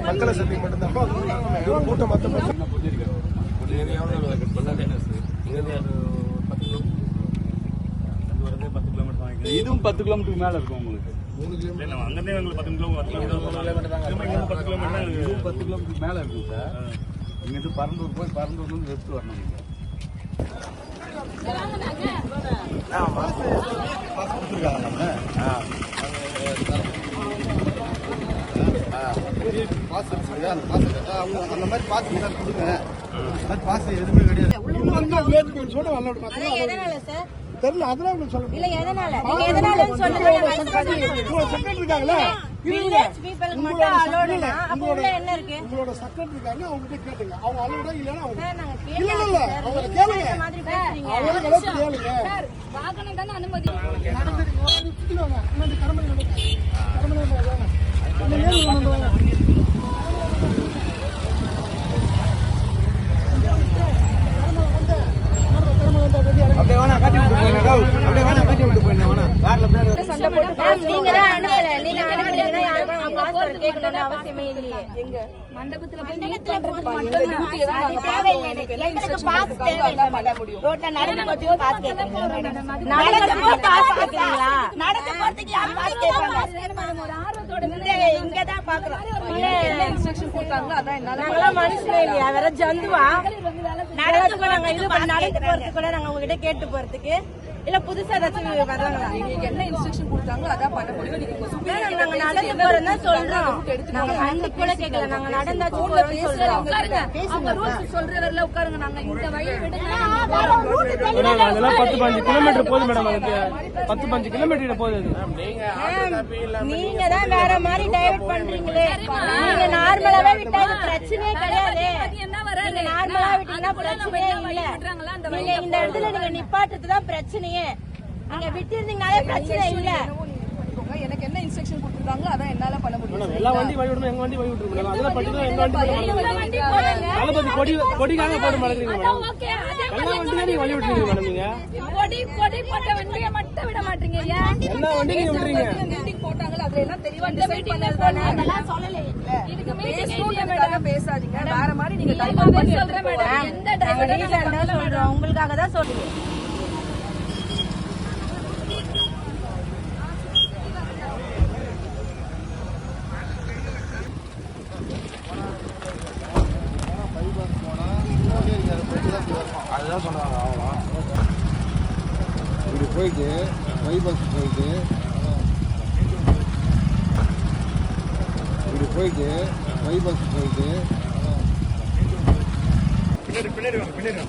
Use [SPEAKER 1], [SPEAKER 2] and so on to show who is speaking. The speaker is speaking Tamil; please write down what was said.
[SPEAKER 1] மக்களை சந்தி மட்டும்தான் கூட்டம் இதுவும் 10 கிலோமீட்டருக்கு மேல இருக்கும் உங்களுக்கு. 10 கிலோமீட்டருக்கு மேல இருக்கும் சார். இங்க இருந்து பரந்தூர் போய் பரந்தூர்ல இருந்து வெஸ்ட் வரணும். அந்த மாதிரி பாஸ் கொடுங்க. பாஸ் எதுவுமே கிடையாது. தெரியல அதெல்லாம் சொல்லுங்க. இல்ல எதனால நீங்க எதனாலன்னு சொல்லுங்க. செக்ரட்டரி இருக்காங்களா வில்லேஜ் பீப்பிள்க்கு மட்டும் அலோடுனா அப்ப உள்ள என்ன இருக்கு? உங்களோட செக்ரட்டரி இருக்காங்க அவங்க கிட்ட கேளுங்க. அவங்க அலோடா இல்லனா அவங்க இல்ல அவங்க கேளுங்க. மாதிரி பேசுறீங்க. அவங்க கேளுங்க. சார் வாகனம் தான அனுமதி நடந்துருவாங்க. இந்த கர்மனை அப்படியே வேணா கட்டி விட்டு போங்க. அப்படியே வேணா கட்டி விட்டு போங்க. வேணா கார்ல சண்டை போட்டு நீங்க தான் அனுப்பல. நீங்க அனுப்புறீங்கன்னா யாரும் அவங்க பாஸ்போர்ட் கேட்கணும்னு அவசியமே இல்லையே. எங்க மண்டபத்துல போய் மீட் பண்றது மட்டும் டியூட்டி தான். அது தேவையில்லை. எனக்கு பாஸ் தேவையில்லை. பண்ண முடியும். ரோட்ல நடந்து போறதுக்கு பாஸ் கேட்கறீங்க. நடந்து போற பாஸ் கேட்கறீங்களா? நடந்து போறதுக்கு யார் பாஸ் கேட்பாங்க? ஒரு ஆர்வத்தோட இங்க தான் பாக்குறோம். என்ன இன்ஸ்ட்ரக்ஷன் கொடுத்தாங்களோ அதான் என்னால. நாங்க மனுஷனே இல்லையா? வேற ஜந்துவா? நடந்து நாங்க இது நடந்து போறதுக்கு கூட நாங்க உங்ககிட்ட கேட்டு போறதுக்கு இல்ல புதுசா ஏதாச்சும் வர்றாங்களா? நீங்க என்ன இன்ஸ்ட்ரக்ஷன் கொடுத்தாங்களோ அதான் பண்ண முடியும். நீங்க நாங்க நடந்து போறோம்னா சொல்றோம். நாங்க நடந்து கூட கேட்கல. நாங்க நடந்தாச்சு போறோம்னு சொல்றோம். அவங்க ரூல்ஸ் சொல்றவர்ல உட்காருங்க. நாங்க இந்த வழி விடுங்க. அதெல்லாம் 10-15 கிலோமீட்டர் போகுது மேடம். அது 10-15 கிலோமீட்டர் போகுது. நீங்க தான் வேற மாதிரி டைவர்ட் பண்றீங்களே. நீங்க நார்மலாவே விட்டா பிரச்சனையே கிடையாது. நார்மலா விட்டீங்கன்னா பிரச்சனையே இல்ல. நீங்க இந்த இடத்துல நீங்க நிப்பாட்டுறது தான் பிரச்சனையே. நீங்க விட்டிருந்தீங்கனாலே பிரச்சனை இல்ல. எனக்கு என்ன இன்ஸ்ட்ரக்ஷன் கொடுத்துருக்காங்களோ அதான் என்னால பண்ண முடியும். எல்லா வண்டி வழி விடணும். எங்க வண்டி வழி விட்டுருக்கோம். அதெல்லாம் பட்டினா எங்க வண்டி தளபதி கொடிக்காக போட மாட்டேங்கிறீங்க மேடம். எல்லா வண்டியும் நீங்க வழி விட்டுறீங்க மேடம். நீங்க கொடி போட்ட வண்டியை மட்டும் விட மாட்டீங்க. எல்லா வண்டியும் நீங்க விடுறீங்க. மீட்டிங் போட்டாங்களோ அதுல எல்லாம் தெளிவா டிசைட் பண்ணதுதானே. அதெல்லாம் சொல்லல. இதுக்கு மீட்டிங் பேசாதீங்க. வேற மாதிரி நீங்க டைவர்ட் பண்ணி சொல்றேன் மேடம். எந்த டைவர்ட் சொல்றோம் உங்களுக்காக தான் சொல்றேன். அதுதான் சொன்னாங்க. அவ்வளோ இப்படி போயிட்டு பைபாஸ் போயிட்டு பின்னாடி பின்னாடி